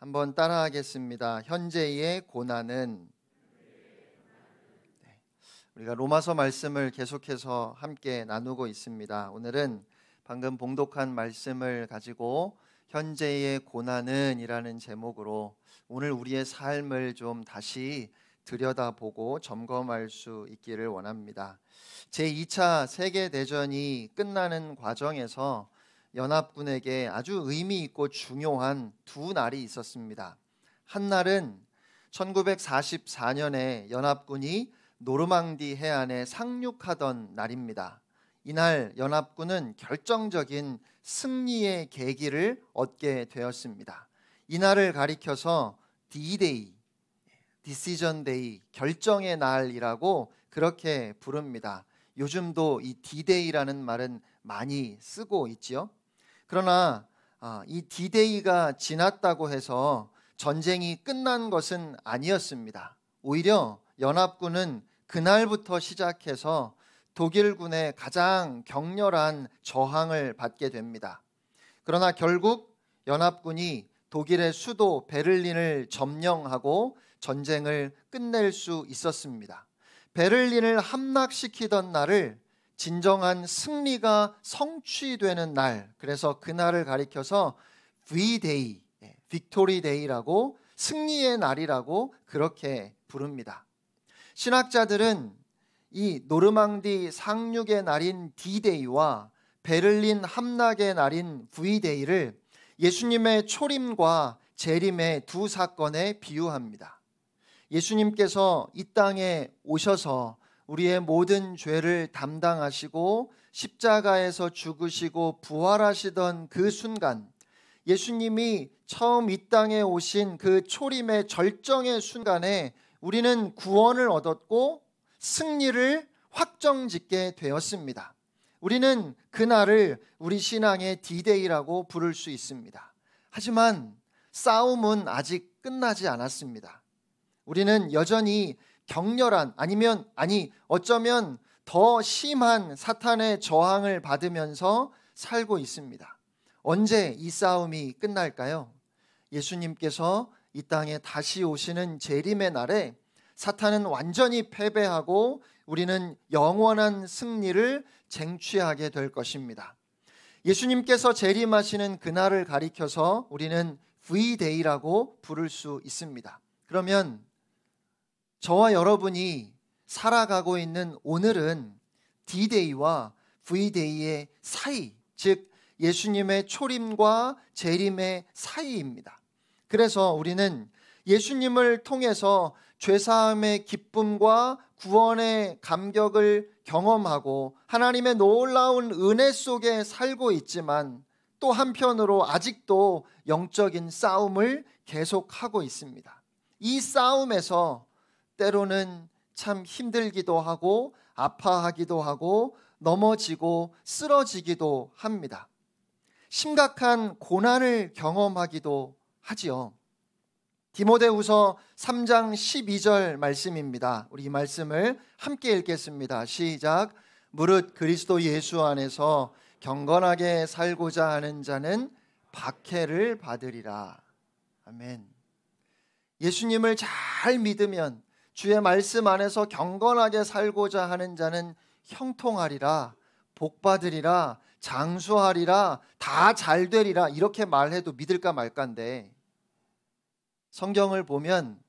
한번 따라하겠습니다. 현재의 고난은. 우리가 로마서 말씀을 계속해서 함께 나누고 있습니다. 오늘은 방금 봉독한 말씀을 가지고 현재의 고난은 이라는 제목으로 오늘 우리의 삶을 좀 다시 들여다보고 점검할 수 있기를 원합니다. 제2차 세계대전이 끝나는 과정에서 연합군에게 아주 의미 있고 중요한 두 날이 있었습니다. 한 날은 1944년에 연합군이 노르망디 해안에 상륙하던 날입니다. 이날 연합군은 결정적인 승리의 계기를 얻게 되었습니다. 이날을 가리켜서 D-Day, Decision Day, 결정의 날이라고 그렇게 부릅니다. 요즘도 이 D-Day라는 말은 많이 쓰고 있지요. 그러나 이 D-Day가 지났다고 해서 전쟁이 끝난 것은 아니었습니다. 오히려 연합군은 그날부터 시작해서 독일군의 가장 격렬한 저항을 받게 됩니다. 그러나 결국 연합군이 독일의 수도 베를린을 점령하고 전쟁을 끝낼 수 있었습니다. 베를린을 함락시키던 날을 진정한 승리가 성취되는 날, 그래서 그날을 가리켜서 V-Day, Victory Day라고, 승리의 날이라고 그렇게 부릅니다. 신학자들은 이 노르망디 상륙의 날인 D-Day와 베를린 함락의 날인 V-Day를 예수님의 초림과 재림의 두 사건에 비유합니다. 예수님께서 이 땅에 오셔서 우리의 모든 죄를 담당하시고 십자가에서 죽으시고 부활하시던 그 순간, 예수님이 처음 이 땅에 오신 그 초림의 절정의 순간에 우리는 구원을 얻었고 승리를 확정짓게 되었습니다. 우리는 그날을 우리 신앙의 D-Day라고 부를 수 있습니다. 하지만 싸움은 아직 끝나지 않았습니다. 우리는 여전히 격렬한 어쩌면 더 심한 사탄의 저항을 받으면서 살고 있습니다. 언제 이 싸움이 끝날까요? 예수님께서 이 땅에 다시 오시는 재림의 날에 사탄은 완전히 패배하고 우리는 영원한 승리를 쟁취하게 될 것입니다. 예수님께서 재림하시는 그날을 가리켜서 우리는 V-Day라고 부를 수 있습니다. 그러면 저와 여러분이 살아가고 있는 오늘은 D-Day와 V-Day의 사이, 즉 예수님의 초림과 재림의 사이입니다. 그래서 우리는 예수님을 통해서 죄사함의 기쁨과 구원의 감격을 경험하고 하나님의 놀라운 은혜 속에 살고 있지만 또 한편으로 아직도 영적인 싸움을 계속하고 있습니다. 이 싸움에서 때로는 참 힘들기도 하고 아파하기도 하고 넘어지고 쓰러지기도 합니다. 심각한 고난을 경험하기도 하지요. 디모데후서 3장 12절 말씀입니다. 우리 이 말씀을 함께 읽겠습니다. 시작. 무릇 그리스도 예수 안에서 경건하게 살고자 하는 자는 박해를 받으리라. 아멘. 예수님을 잘 믿으면 주의 말씀 안에서 경건하게 살고자 하는 자는 형통하리라, 복받으리라, 장수하리라, 다 잘되리라 이렇게 말해도 믿을까 말까인데 성경을 보면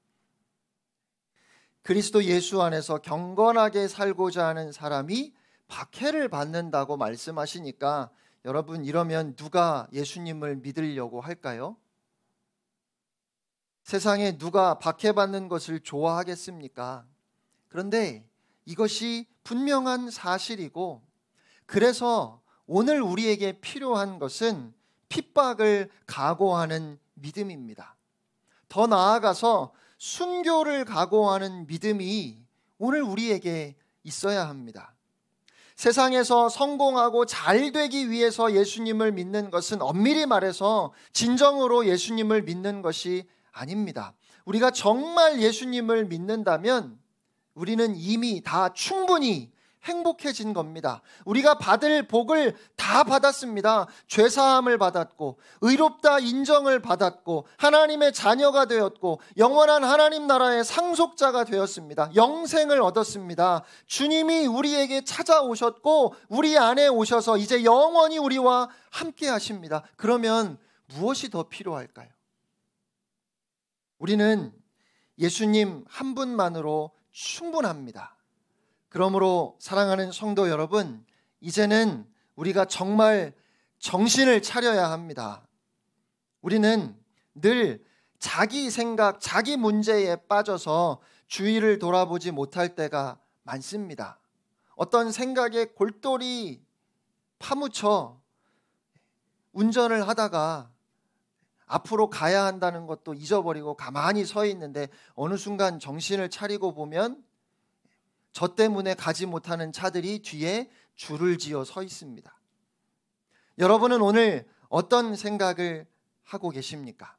그리스도 예수 안에서 경건하게 살고자 하는 사람이 박해를 받는다고 말씀하시니까 여러분 이러면 누가 예수님을 믿으려고 할까요? 세상에 누가 박해받는 것을 좋아하겠습니까? 그런데 이것이 분명한 사실이고 그래서 오늘 우리에게 필요한 것은 핍박을 각오하는 믿음입니다. 더 나아가서 순교를 각오하는 믿음이 오늘 우리에게 있어야 합니다. 세상에서 성공하고 잘 되기 위해서 예수님을 믿는 것은 엄밀히 말해서 진정으로 예수님을 믿는 것이 아닙니다. 우리가 정말 예수님을 믿는다면 우리는 이미 다 충분히 행복해진 겁니다. 우리가 받을 복을 다 받았습니다. 죄사함을 받았고, 의롭다 인정을 받았고, 하나님의 자녀가 되었고, 영원한 하나님 나라의 상속자가 되었습니다. 영생을 얻었습니다. 주님이 우리에게 찾아오셨고 우리 안에 오셔서 이제 영원히 우리와 함께 하십니다. 그러면 무엇이 더 필요할까요? 우리는 예수님 한 분만으로 충분합니다. 그러므로 사랑하는 성도 여러분, 이제는 우리가 정말 정신을 차려야 합니다. 우리는 늘 자기 생각, 자기 문제에 빠져서 주위를 돌아보지 못할 때가 많습니다. 어떤 생각에 골똘히 파묻혀 운전을 하다가 앞으로 가야 한다는 것도 잊어버리고 가만히 서 있는데 어느 순간 정신을 차리고 보면 저 때문에 가지 못하는 차들이 뒤에 줄을 지어 서 있습니다. 여러분은 오늘 어떤 생각을 하고 계십니까?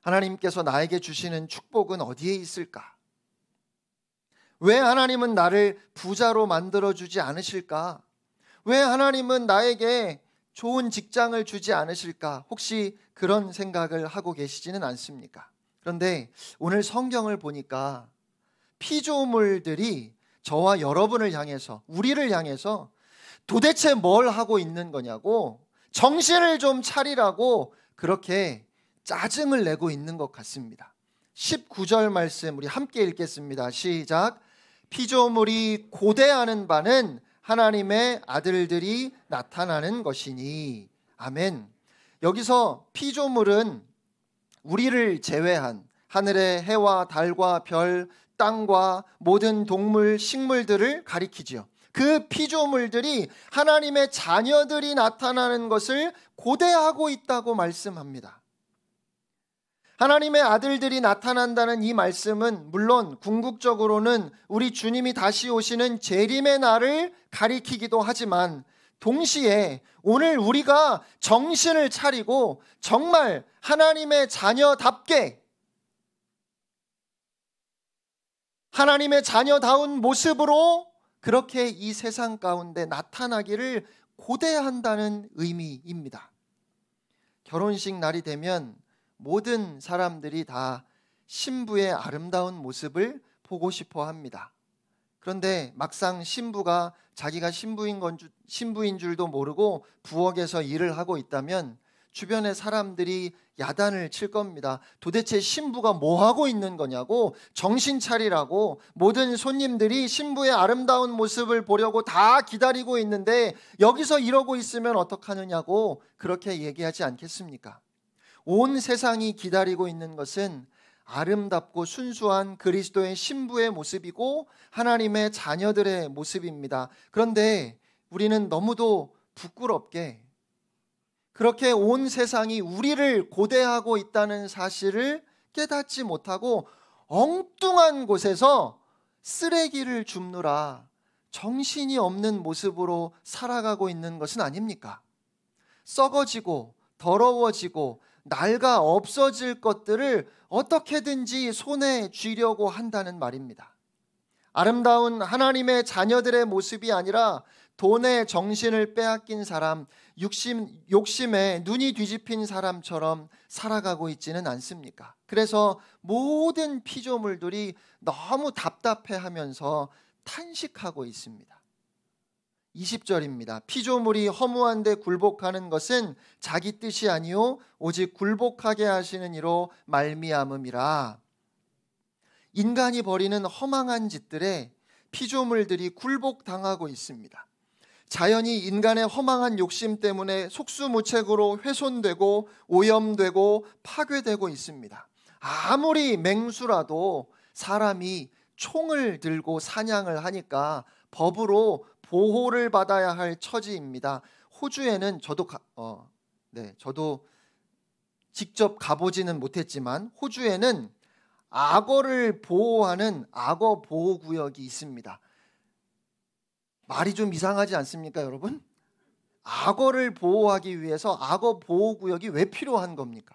하나님께서 나에게 주시는 축복은 어디에 있을까? 왜 하나님은 나를 부자로 만들어주지 않으실까? 왜 하나님은 나에게 좋은 직장을 주지 않으실까? 혹시 그런 생각을 하고 계시지는 않습니까? 그런데 오늘 성경을 보니까 피조물들이 저와 여러분을 향해서, 우리를 향해서 도대체 뭘 하고 있는 거냐고, 정신을 좀 차리라고 그렇게 짜증을 내고 있는 것 같습니다. 19절 말씀 우리 함께 읽겠습니다. 시작. 피조물이 고대하는 바는 하나님의 아들들이 나타나는 것이니. 아멘. 여기서 피조물은 우리를 제외한 하늘의 해와 달과 별, 땅과 모든 동물, 식물들을 가리키지요. 그 피조물들이 하나님의 자녀들이 나타나는 것을 고대하고 있다고 말씀합니다. 하나님의 아들들이 나타난다는 이 말씀은 물론 궁극적으로는 우리 주님이 다시 오시는 재림의 날을 가리키기도 하지만 동시에 오늘 우리가 정신을 차리고 정말 하나님의 자녀답게 하나님의 자녀다운 모습으로 그렇게 이 세상 가운데 나타나기를 고대한다는 의미입니다. 결혼식 날이 되면 모든 사람들이 다 신부의 아름다운 모습을 보고 싶어 합니다. 그런데 막상 신부가 자기가 신부인 줄도 모르고 부엌에서 일을 하고 있다면 주변의 사람들이 야단을 칠 겁니다. 도대체 신부가 뭐 하고 있는 거냐고, 정신 차리라고. 모든 손님들이 신부의 아름다운 모습을 보려고 다 기다리고 있는데 여기서 이러고 있으면 어떡하느냐고 그렇게 얘기하지 않겠습니까? 온 세상이 기다리고 있는 것은 아름답고 순수한 그리스도의 신부의 모습이고 하나님의 자녀들의 모습입니다. 그런데 우리는 너무도 부끄럽게 그렇게 온 세상이 우리를 고대하고 있다는 사실을 깨닫지 못하고 엉뚱한 곳에서 쓰레기를 줍느라 정신이 없는 모습으로 살아가고 있는 것은 아닙니까? 썩어지고 더러워지고 낡아 없어질 것들을 어떻게든지 손에 쥐려고 한다는 말입니다. 아름다운 하나님의 자녀들의 모습이 아니라 돈에 정신을 빼앗긴 사람, 욕심에 눈이 뒤집힌 사람처럼 살아가고 있지는 않습니까? 그래서 모든 피조물들이 너무 답답해하면서 탄식하고 있습니다. 20절입니다. 피조물이 허무한데 굴복하는 것은 자기 뜻이 아니요 오직 굴복하게 하시는 이로 말미암음이라. 인간이 벌이는 허망한 짓들에 피조물들이 굴복당하고 있습니다. 자연이 인간의 허망한 욕심 때문에 속수무책으로 훼손되고 오염되고 파괴되고 있습니다. 아무리 맹수라도 사람이 총을 들고 사냥을 하니까 법으로 보호를 받아야 할 처지입니다. 호주에는 저도 직접 가보지는 못했지만 호주에는 악어를 보호하는 악어 보호구역이 있습니다. 말이 좀 이상하지 않습니까, 여러분? 악어를 보호하기 위해서 악어 보호구역이 왜 필요한 겁니까?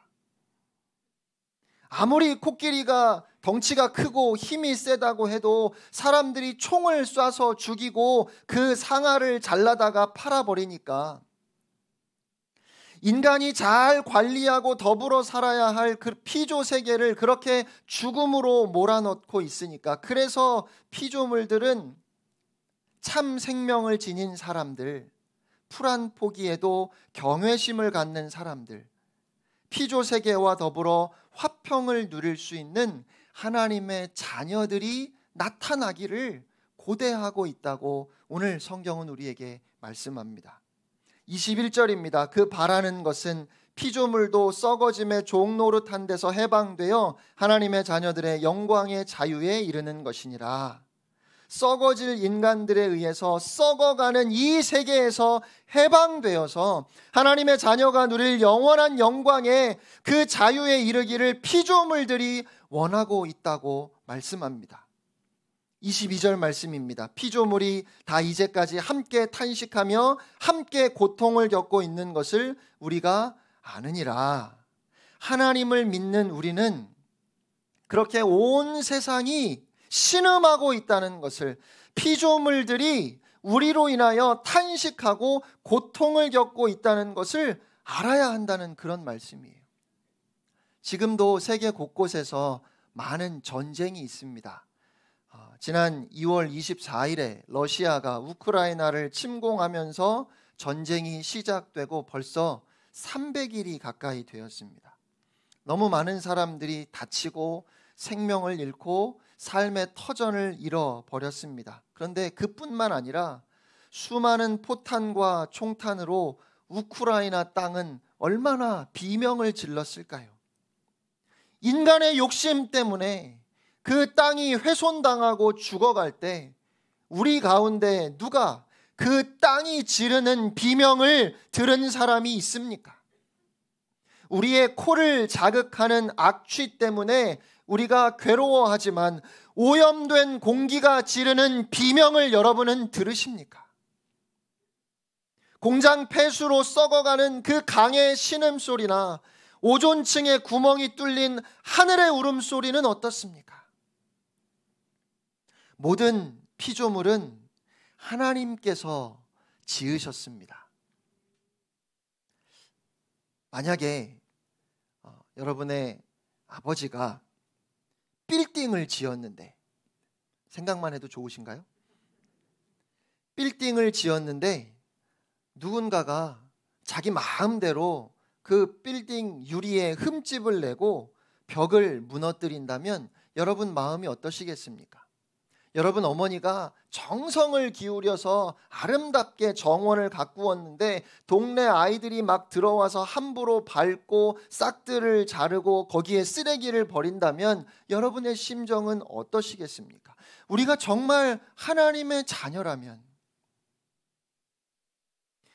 아무리 코끼리가 덩치가 크고 힘이 세다고 해도 사람들이 총을 쏴서 죽이고 그 상아를 잘라다가 팔아버리니까 인간이 잘 관리하고 더불어 살아야 할 그 피조 세계를 그렇게 죽음으로 몰아넣고 있으니까, 그래서 피조물들은 참 생명을 지닌 사람들, 풀 한 포기에도 경외심을 갖는 사람들, 피조 세계와 더불어 화평을 누릴 수 있는 하나님의 자녀들이 나타나기를 고대하고 있다고 오늘 성경은 우리에게 말씀합니다. 21절입니다. 그 바라는 것은 피조물도 썩어짐의 종노릇한 데서 해방되어 하나님의 자녀들의 영광의 자유에 이르는 것이니라. 썩어질 인간들에 의해서 썩어가는 이 세계에서 해방되어서 하나님의 자녀가 누릴 영원한 영광의 그 자유에 이르기를 피조물들이 원하고 있다고 말씀합니다. 22절 말씀입니다. 피조물이 다 이제까지 함께 탄식하며 함께 고통을 겪고 있는 것을 우리가 아느니라. 하나님을 믿는 우리는 그렇게 온 세상이 신음하고 있다는 것을, 피조물들이 우리로 인하여 탄식하고 고통을 겪고 있다는 것을 알아야 한다는 그런 말씀이에요. 지금도 세계 곳곳에서 많은 전쟁이 있습니다. 지난 2월 24일에 러시아가 우크라이나를 침공하면서 전쟁이 시작되고 벌써 300일이 가까이 되었습니다. 너무 많은 사람들이 다치고 생명을 잃고 삶의 터전을 잃어버렸습니다. 그런데 그뿐만 아니라 수많은 포탄과 총탄으로 우크라이나 땅은 얼마나 비명을 질렀을까요? 인간의 욕심 때문에 그 땅이 훼손당하고 죽어갈 때 우리 가운데 누가 그 땅이 지르는 비명을 들은 사람이 있습니까? 우리의 코를 자극하는 악취 때문에 우리가 괴로워하지만 오염된 공기가 지르는 비명을 여러분은 들으십니까? 공장 폐수로 썩어가는 그 강의 신음소리나 오존층의 구멍이 뚫린 하늘의 울음소리는 어떻습니까? 모든 피조물은 하나님께서 지으셨습니다. 만약에 여러분의 아버지가 빌딩을 지었는데, 생각만 해도 좋으신가요? 빌딩을 지었는데 누군가가 자기 마음대로 그 빌딩 유리에 흠집을 내고 벽을 무너뜨린다면 여러분 마음이 어떠시겠습니까? 여러분 어머니가 정성을 기울여서 아름답게 정원을 가꾸었는데 동네 아이들이 막 들어와서 함부로 밟고 싹들을 자르고 거기에 쓰레기를 버린다면 여러분의 심정은 어떠시겠습니까? 우리가 정말 하나님의 자녀라면,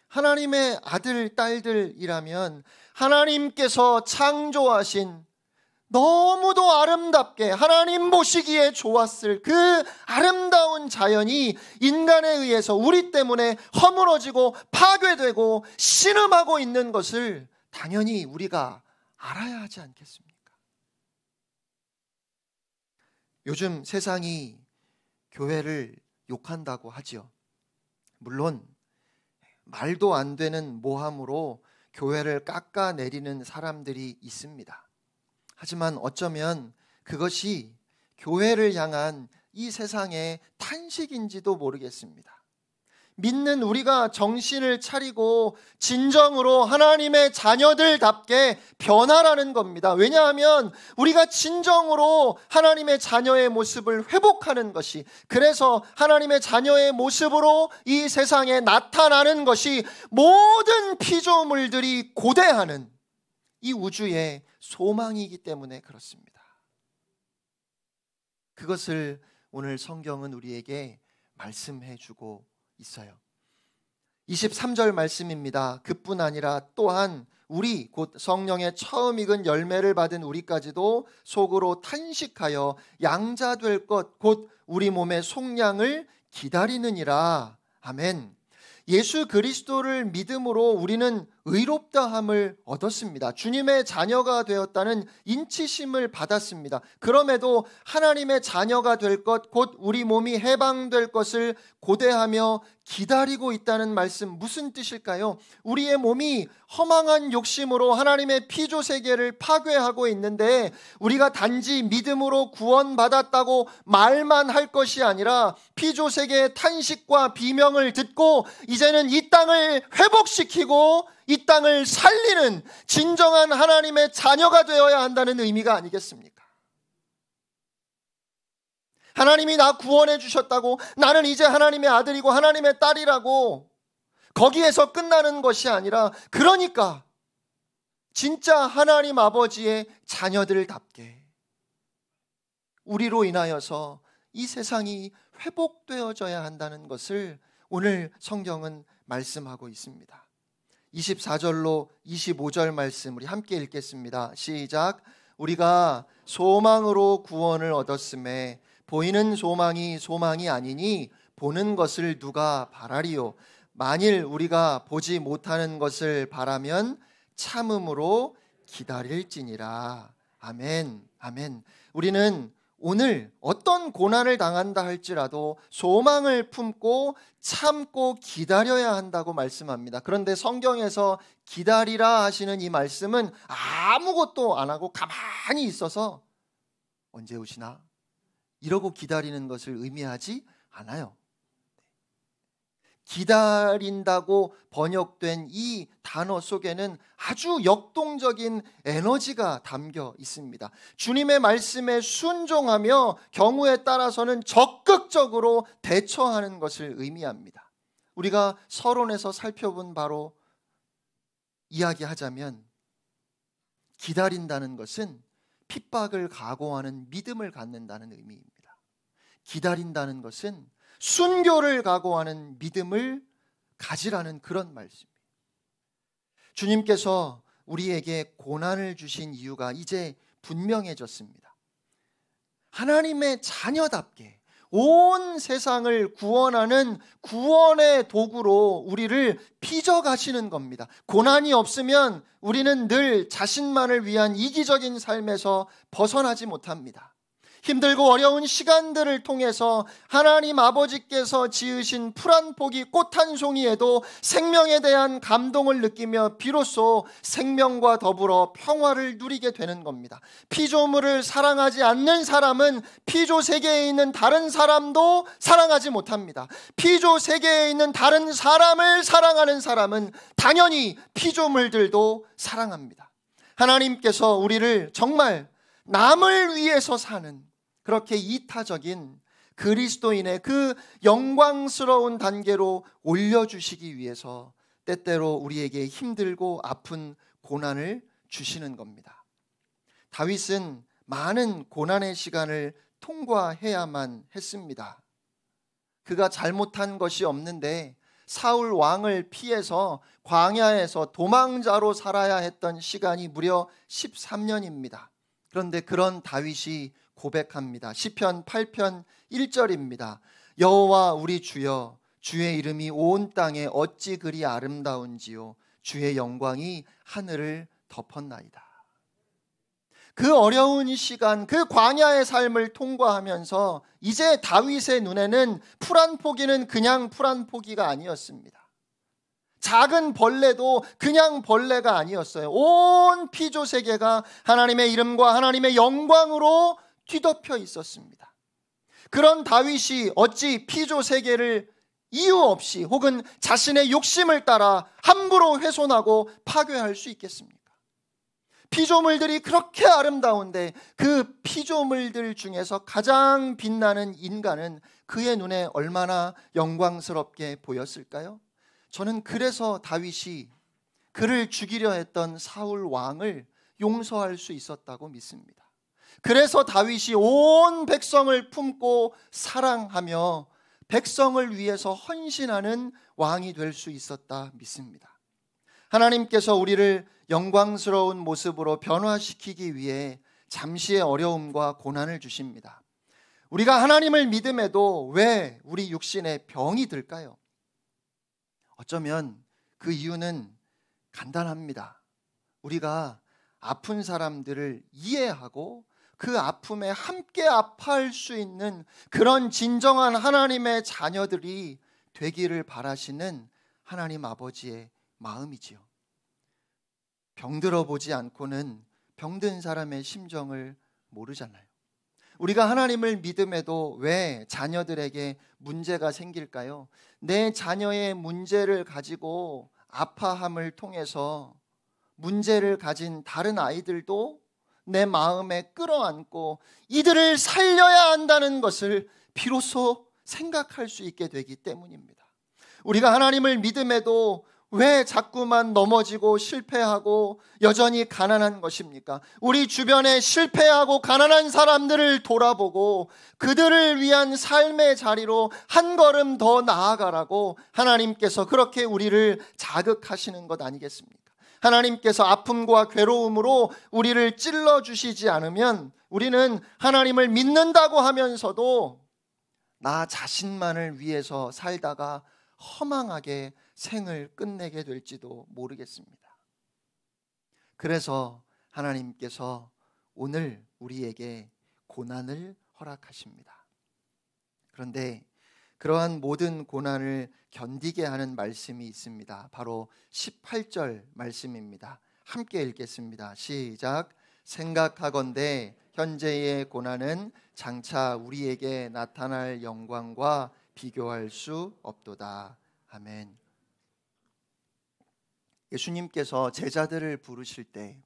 하나님의 아들, 딸들이라면 하나님께서 창조하신 너무도 아름답게 하나님 보시기에 좋았을 그 아름다운 자연이 인간에 의해서 우리 때문에 허물어지고 파괴되고 신음하고 있는 것을 당연히 우리가 알아야 하지 않겠습니까? 요즘 세상이 교회를 욕한다고 하지요. 물론 말도 안 되는 모함으로 교회를 깎아내리는 사람들이 있습니다. 하지만 어쩌면 그것이 교회를 향한 이 세상의 탄식인지도 모르겠습니다. 믿는 우리가 정신을 차리고 진정으로 하나님의 자녀들답게 변화라는 겁니다. 왜냐하면 우리가 진정으로 하나님의 자녀의 모습을 회복하는 것이, 그래서 하나님의 자녀의 모습으로 이 세상에 나타나는 것이 모든 피조물들이 고대하는 이 우주의 소망이기 때문에 그렇습니다. 그것을 오늘 성경은 우리에게 말씀해 주고 있어요. 23절 말씀입니다. 그뿐 아니라 또한 우리 곧 성령의 처음 익은 열매를 받은 우리까지도 속으로 탄식하여 양자 될 것 곧 우리 몸의 속량을 기다리느니라. 아멘. 예수 그리스도를 믿음으로 우리는 의롭다함을 얻었습니다. 주님의 자녀가 되었다는 인치심을 받았습니다. 그럼에도 하나님의 자녀가 될 것, 곧 우리 몸이 해방될 것을 고대하며 기다리고 있다는 말씀, 무슨 뜻일까요? 우리의 몸이 허망한 욕심으로 하나님의 피조 세계를 파괴하고 있는데 우리가 단지 믿음으로 구원받았다고 말만 할 것이 아니라 피조 세계의 탄식과 비명을 듣고 이제는 이 땅을 회복시키고 이 땅을 살리는 진정한 하나님의 자녀가 되어야 한다는 의미가 아니겠습니까? 하나님이 나 구원해 주셨다고, 나는 이제 하나님의 아들이고 하나님의 딸이라고 거기에서 끝나는 것이 아니라, 그러니까 진짜 하나님 아버지의 자녀들답게 우리로 인하여서 이 세상이 회복되어져야 한다는 것을 오늘 성경은 말씀하고 있습니다. 24절로 25절 말씀 우리 함께 읽겠습니다. 시작. 우리가 소망으로 구원을 얻었음에 보이는 소망이 소망이 아니니 보는 것을 누가 바라리요. 만일 우리가 보지 못하는 것을 바라면 참음으로 기다릴지니라. 아멘. 아멘. 우리는 오늘 어떤 고난을 당한다 할지라도 소망을 품고 참고 기다려야 한다고 말씀합니다. 그런데 성경에서 기다리라 하시는 이 말씀은 아무것도 안 하고 가만히 있어서 언제 오시나 이러고 기다리는 것을 의미하지 않아요. 기다린다고 번역된 이 단어 속에는 아주 역동적인 에너지가 담겨 있습니다. 주님의 말씀에 순종하며 경우에 따라서는 적극적으로 대처하는 것을 의미합니다. 우리가 서론에서 살펴본 바로 이야기하자면 기다린다는 것은 핍박을 각오하는 믿음을 갖는다는 의미입니다. 기다린다는 것은 순교를 각오하는 믿음을 가지라는 그런 말씀이에요. 주님께서 우리에게 고난을 주신 이유가 이제 분명해졌습니다. 하나님의 자녀답게 온 세상을 구원하는 구원의 도구로 우리를 빚어가시는 겁니다. 고난이 없으면 우리는 늘 자신만을 위한 이기적인 삶에서 벗어나지 못합니다. 힘들고 어려운 시간들을 통해서 하나님 아버지께서 지으신 풀 한 포기 꽃 한 송이에도 생명에 대한 감동을 느끼며 비로소 생명과 더불어 평화를 누리게 되는 겁니다. 피조물을 사랑하지 않는 사람은 피조 세계에 있는 다른 사람도 사랑하지 못합니다. 피조 세계에 있는 다른 사람을 사랑하는 사람은 당연히 피조물들도 사랑합니다. 하나님께서 우리를 정말 남을 위해서 사는 그렇게 이타적인 그리스도인의 그 영광스러운 단계로 올려주시기 위해서 때때로 우리에게 힘들고 아픈 고난을 주시는 겁니다. 다윗은 많은 고난의 시간을 통과해야만 했습니다. 그가 잘못한 것이 없는데 사울 왕을 피해서 광야에서 도망자로 살아야 했던 시간이 무려 13년입니다. 그런데 그런 다윗이 고백합니다. 시편 8편 1절입니다. 여호와 우리 주여, 주의 이름이 온 땅에 어찌 그리 아름다운지요, 주의 영광이 하늘을 덮었나이다. 그 어려운 시간, 그 광야의 삶을 통과하면서 이제 다윗의 눈에는 풀 한 포기는 그냥 풀 한 포기가 아니었습니다. 작은 벌레도 그냥 벌레가 아니었어요. 온 피조 세계가 하나님의 이름과 하나님의 영광으로 뒤덮여 있었습니다. 그런 다윗이 어찌 피조 세계를 이유 없이 혹은 자신의 욕심을 따라 함부로 훼손하고 파괴할 수 있겠습니까? 피조물들이 그렇게 아름다운데 그 피조물들 중에서 가장 빛나는 인간은 그의 눈에 얼마나 영광스럽게 보였을까요? 저는 그래서 다윗이 그를 죽이려 했던 사울 왕을 용서할 수 있었다고 믿습니다. 그래서 다윗이 온 백성을 품고 사랑하며 백성을 위해서 헌신하는 왕이 될 수 있었다 믿습니다. 하나님께서 우리를 영광스러운 모습으로 변화시키기 위해 잠시의 어려움과 고난을 주십니다. 우리가 하나님을 믿음에도 왜 우리 육신에 병이 들까요? 어쩌면 그 이유는 간단합니다. 우리가 아픈 사람들을 이해하고 그 아픔에 함께 아파할 수 있는 그런 진정한 하나님의 자녀들이 되기를 바라시는 하나님 아버지의 마음이지요. 병들어 보지 않고는 병든 사람의 심정을 모르잖아요. 우리가 하나님을 믿음에도 왜 자녀들에게 문제가 생길까요? 내 자녀의 문제를 가지고 아파함을 통해서 문제를 가진 다른 아이들도 내 마음에 끌어안고 이들을 살려야 한다는 것을 비로소 생각할 수 있게 되기 때문입니다. 우리가 하나님을 믿음에도 왜 자꾸만 넘어지고 실패하고 여전히 가난한 것입니까? 우리 주변에 실패하고 가난한 사람들을 돌아보고 그들을 위한 삶의 자리로 한 걸음 더 나아가라고 하나님께서 그렇게 우리를 자극하시는 것 아니겠습니까? 하나님께서 아픔과 괴로움으로 우리를 찔러주시지 않으면 우리는 하나님을 믿는다고 하면서도 나 자신만을 위해서 살다가 허망하게 생을 끝내게 될지도 모르겠습니다. 그래서 하나님께서 오늘 우리에게 고난을 허락하십니다. 그런데 그러한 모든 고난을 견디게 하는 말씀이 있습니다. 바로 18절 말씀입니다. 함께 읽겠습니다. 시작. 생각하건대 현재의 고난은 장차 우리에게 나타날 영광과 비교할 수 없도다. 아멘. 예수님께서 제자들을 부르실 때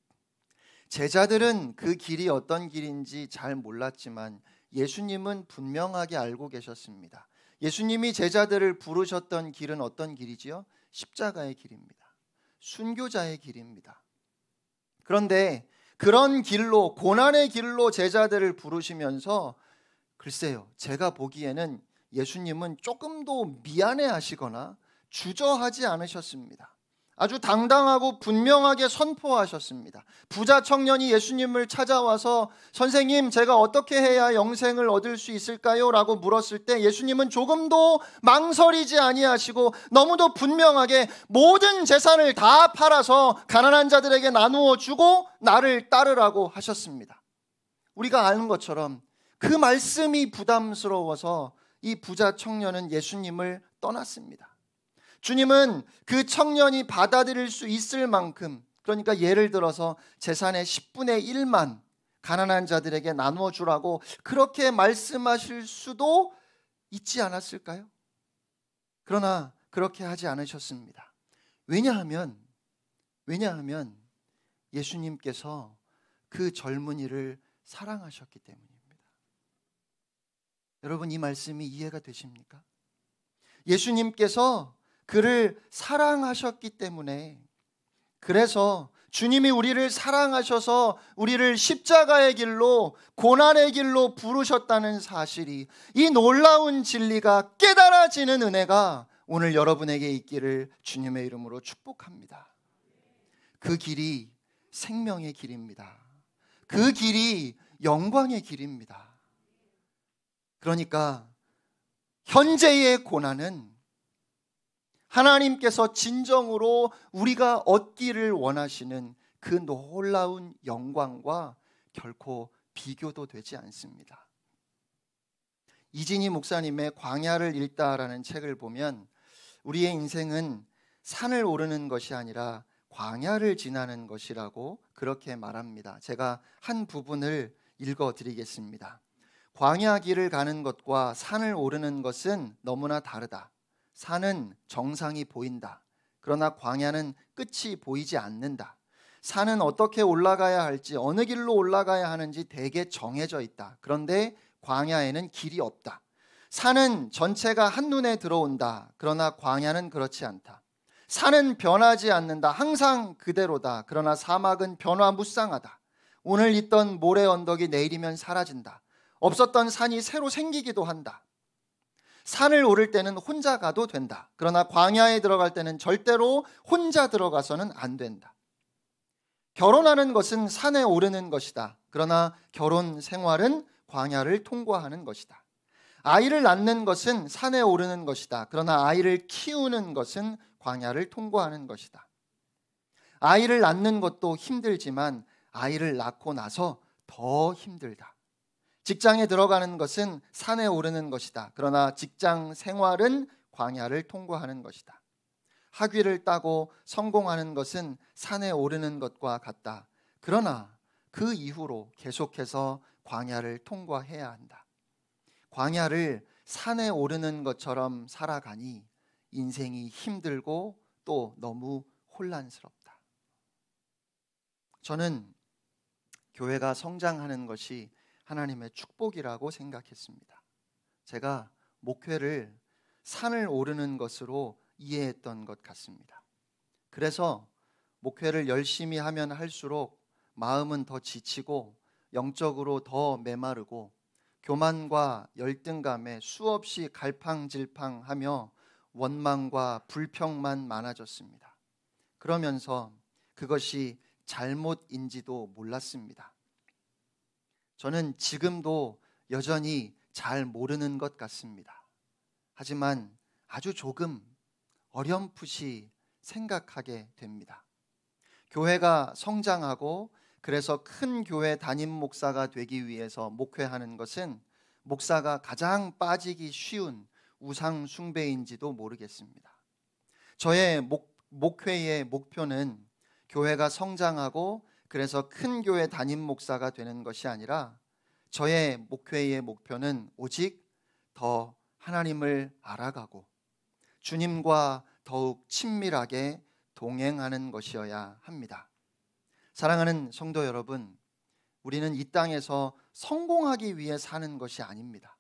제자들은 그 길이 어떤 길인지 잘 몰랐지만 예수님은 분명하게 알고 계셨습니다. 예수님이 제자들을 부르셨던 길은 어떤 길이지요? 십자가의 길입니다. 순교자의 길입니다. 그런데 그런 길로, 고난의 길로 제자들을 부르시면서 글쎄요, 제가 보기에는 예수님은 조금도 미안해하시거나 주저하지 않으셨습니다. 아주 당당하고 분명하게 선포하셨습니다. 부자 청년이 예수님을 찾아와서 선생님, 제가 어떻게 해야 영생을 얻을 수 있을까요? 라고 물었을 때 예수님은 조금도 망설이지 아니하시고 너무도 분명하게 모든 재산을 다 팔아서 가난한 자들에게 나누어 주고 나를 따르라고 하셨습니다. 우리가 아는 것처럼 그 말씀이 부담스러워서 이 부자 청년은 예수님을 떠났습니다. 주님은 그 청년이 받아들일 수 있을 만큼, 그러니까 예를 들어서 재산의 10분의 1만 가난한 자들에게 나누어 주라고 그렇게 말씀하실 수도 있지 않았을까요? 그러나 그렇게 하지 않으셨습니다. 왜냐하면 예수님께서 그 젊은이를 사랑하셨기 때문입니다. 여러분, 이 말씀이 이해가 되십니까? 예수님께서 그를 사랑하셨기 때문에, 그래서 주님이 우리를 사랑하셔서 우리를 십자가의 길로, 고난의 길로 부르셨다는 사실이, 이 놀라운 진리가 깨달아지는 은혜가 오늘 여러분에게 있기를 주님의 이름으로 축복합니다. 그 길이 생명의 길입니다. 그 길이 영광의 길입니다. 그러니까 현재의 고난은 하나님께서 진정으로 우리가 얻기를 원하시는 그 놀라운 영광과 결코 비교도 되지 않습니다. 이진희 목사님의 광야를 읽다라는 책을 보면 우리의 인생은 산을 오르는 것이 아니라 광야를 지나는 것이라고 그렇게 말합니다. 제가 한 부분을 읽어드리겠습니다. 광야 길을 가는 것과 산을 오르는 것은 너무나 다르다. 산은 정상이 보인다. 그러나 광야는 끝이 보이지 않는다. 산은 어떻게 올라가야 할지, 어느 길로 올라가야 하는지 대개 정해져 있다. 그런데 광야에는 길이 없다. 산은 전체가 한눈에 들어온다. 그러나 광야는 그렇지 않다. 산은 변하지 않는다. 항상 그대로다. 그러나 사막은 변화무쌍하다. 오늘 있던 모래 언덕이 내일이면 사라진다. 없었던 산이 새로 생기기도 한다. 산을 오를 때는 혼자 가도 된다. 그러나 광야에 들어갈 때는 절대로 혼자 들어가서는 안 된다. 결혼하는 것은 산에 오르는 것이다. 그러나 결혼 생활은 광야를 통과하는 것이다. 아이를 낳는 것은 산에 오르는 것이다. 그러나 아이를 키우는 것은 광야를 통과하는 것이다. 아이를 낳는 것도 힘들지만 아이를 낳고 나서 더 힘들다. 직장에 들어가는 것은 산에 오르는 것이다. 그러나 직장 생활은 광야를 통과하는 것이다. 학위를 따고 성공하는 것은 산에 오르는 것과 같다. 그러나 그 이후로 계속해서 광야를 통과해야 한다. 광야를 산에 오르는 것처럼 살아가니 인생이 힘들고 또 너무 혼란스럽다. 저는 교회가 성장하는 것이 하나님의 축복이라고 생각했습니다. 제가 목회를 산을 오르는 것으로 이해했던 것 같습니다. 그래서 목회를 열심히 하면 할수록 마음은 더 지치고 영적으로 더 메마르고 교만과 열등감에 수없이 갈팡질팡하며 원망과 불평만 많아졌습니다. 그러면서 그것이 잘못인지도 몰랐습니다. 저는 지금도 여전히 잘 모르는 것 같습니다. 하지만 아주 조금 어렴풋이 생각하게 됩니다. 교회가 성장하고 그래서 큰 교회 담임 목사가 되기 위해서 목회하는 것은 목사가 가장 빠지기 쉬운 우상 숭배인지도 모르겠습니다. 저의 목회의 목표는 교회가 성장하고 그래서 큰 교회 담임 목사가 되는 것이 아니라 저의 목회의 목표는 오직 더 하나님을 알아가고 주님과 더욱 친밀하게 동행하는 것이어야 합니다. 사랑하는 성도 여러분, 우리는 이 땅에서 성공하기 위해 사는 것이 아닙니다.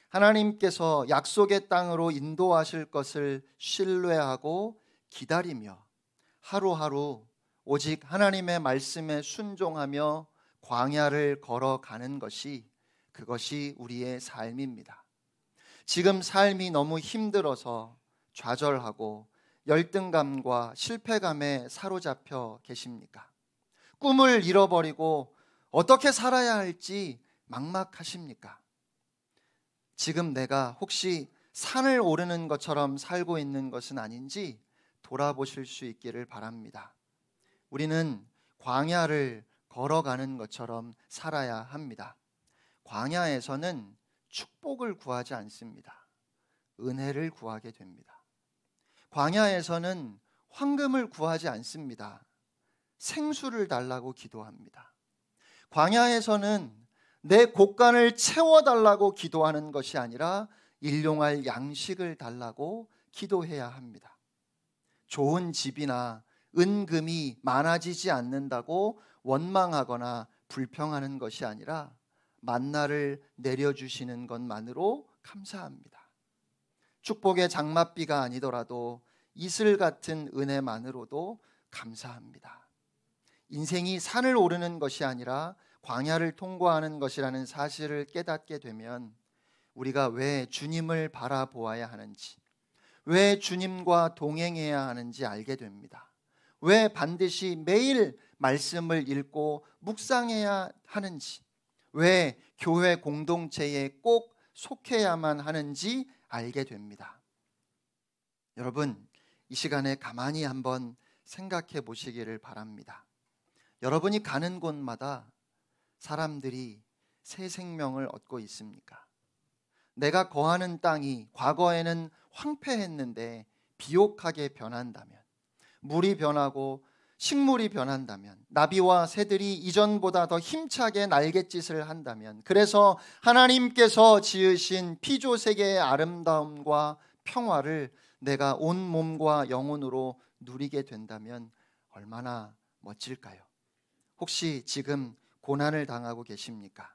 하나님께서 약속의 땅으로 인도하실 것을 신뢰하고 기다리며 하루하루 오직 하나님의 말씀에 순종하며 광야를 걸어가는 것이 그것이 우리의 삶입니다. 지금 삶이 너무 힘들어서 좌절하고 열등감과 실패감에 사로잡혀 계십니까? 꿈을 잃어버리고 어떻게 살아야 할지 막막하십니까? 지금 내가 혹시 산을 오르는 것처럼 살고 있는 것은 아닌지 돌아보실 수 있기를 바랍니다. 우리는 광야를 걸어가는 것처럼 살아야 합니다. 광야에서는 축복을 구하지 않습니다. 은혜를 구하게 됩니다. 광야에서는 황금을 구하지 않습니다. 생수를 달라고 기도합니다. 광야에서는 내 곳간을 채워달라고 기도하는 것이 아니라 일용할 양식을 달라고 기도해야 합니다. 좋은 집이나 은금이 많아지지 않는다고 원망하거나 불평하는 것이 아니라 만나를 내려주시는 것만으로 감사합니다. 축복의 장맛비가 아니더라도 이슬 같은 은혜만으로도 감사합니다. 인생이 산을 오르는 것이 아니라 광야를 통과하는 것이라는 사실을 깨닫게 되면 우리가 왜 주님을 바라보아야 하는지, 왜 주님과 동행해야 하는지 알게 됩니다. 왜 반드시 매일 말씀을 읽고 묵상해야 하는지, 왜 교회 공동체에 꼭 속해야만 하는지 알게 됩니다. 여러분, 이 시간에 가만히 한번 생각해 보시기를 바랍니다. 여러분이 가는 곳마다 사람들이 새 생명을 얻고 있습니까? 내가 거하는 땅이 과거에는 황폐했는데 비옥하게 변한다면, 물이 변하고 식물이 변한다면, 나비와 새들이 이전보다 더 힘차게 날갯짓을 한다면, 그래서 하나님께서 지으신 피조세계의 아름다움과 평화를 내가 온 몸과 영혼으로 누리게 된다면 얼마나 멋질까요? 혹시 지금 고난을 당하고 계십니까?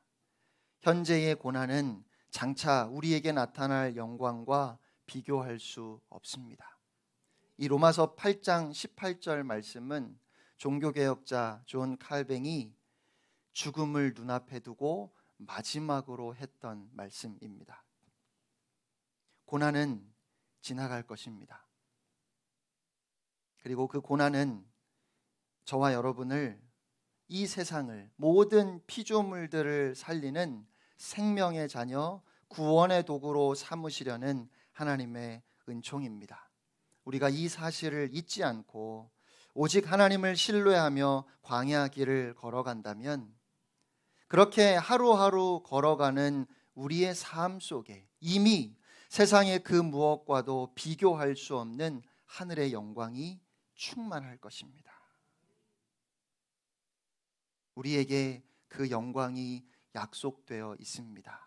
현재의 고난은 장차 우리에게 나타날 영광과 비교할 수 없습니다. 이 로마서 8장 18절 말씀은 종교개혁자 존 칼뱅이 죽음을 눈앞에 두고 마지막으로 했던 말씀입니다. 고난은 지나갈 것입니다. 그리고 그 고난은 저와 여러분을, 이 세상을, 모든 피조물들을 살리는 생명의 자녀, 구원의 도구로 삼으시려는 하나님의 은총입니다. 우리가 이 사실을 잊지 않고 오직 하나님을 신뢰하며 광야 길을 걸어간다면, 그렇게 하루하루 걸어가는 우리의 삶 속에 이미 세상의 그 무엇과도 비교할 수 없는 하늘의 영광이 충만할 것입니다. 우리에게 그 영광이 약속되어 있습니다.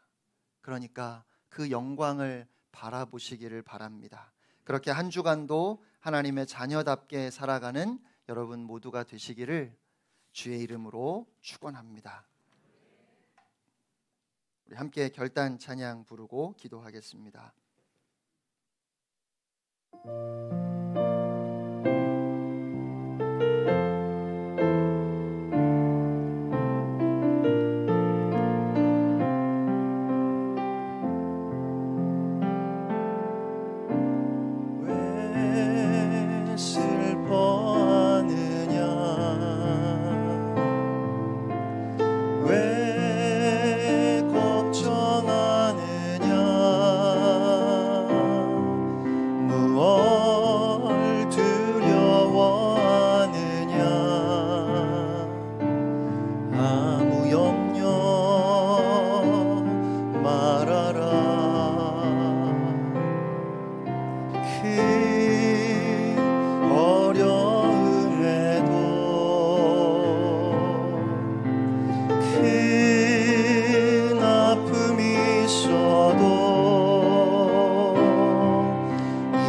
그러니까 그 영광을 바라보시기를 바랍니다. 그렇게 한 주간도 하나님의 자녀답게 살아가는 여러분 모두가 되시기를 주의 이름으로 축원합니다. 우리 함께 결단 찬양 부르고 기도하겠습니다.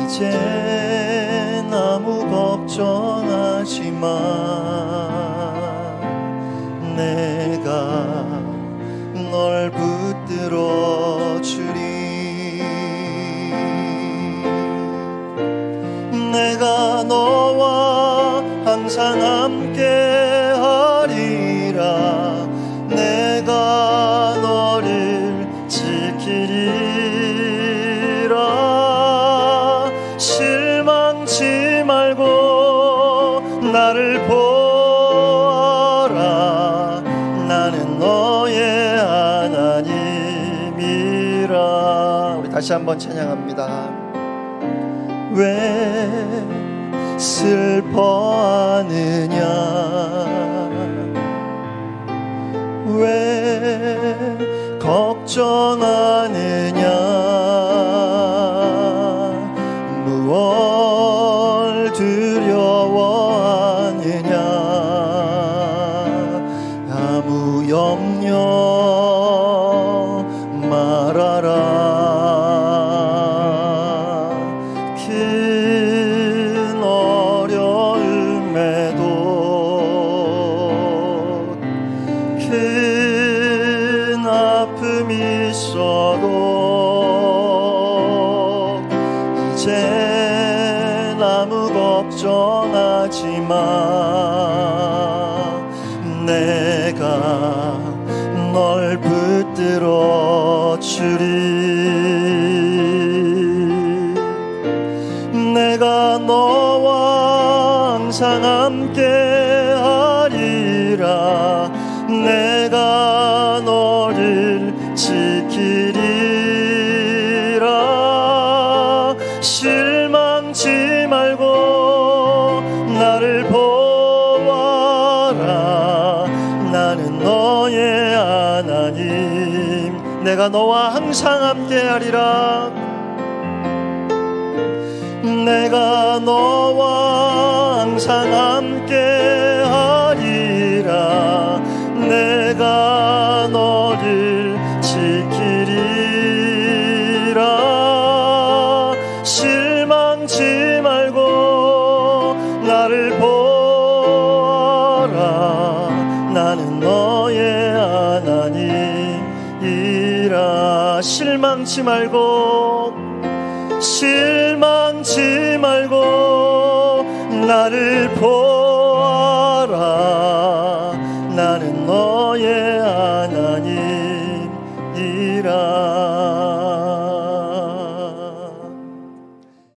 이제 아무 걱정하지 마. 내가 널 붙들어 주리. 내가 너와 항상 함께 하리라. 내가 너를 지키리라. 실망치 말고 나를 보아라. 나는 너의 하나님이라. 우리 다시 한번 찬양합니다. 왜 슬퍼하느냐. 왜 걱정하느냐. 무얼 두려워하느냐. 아무 염려 말아라. 큰 어려움에도 큰 아픔이 있어도 이제 아무 걱정하지 마. 내가 널 붙들어 주리. 내가 너와 항상 함께 하리라. 내가 너를 지키리라. 실망치 말고 나를 보아라. 나는 너의 하나님. 내가 너와 항상 함께 하리라. 내가 너와 항상 함께 하리라. 내가 너를 지키리라. 실망치 말고 나를 보아라. 나는 너의 하나님이라. 실망치 말고 실망치 말고 나를 보아라. 나는 너의 하나님이라.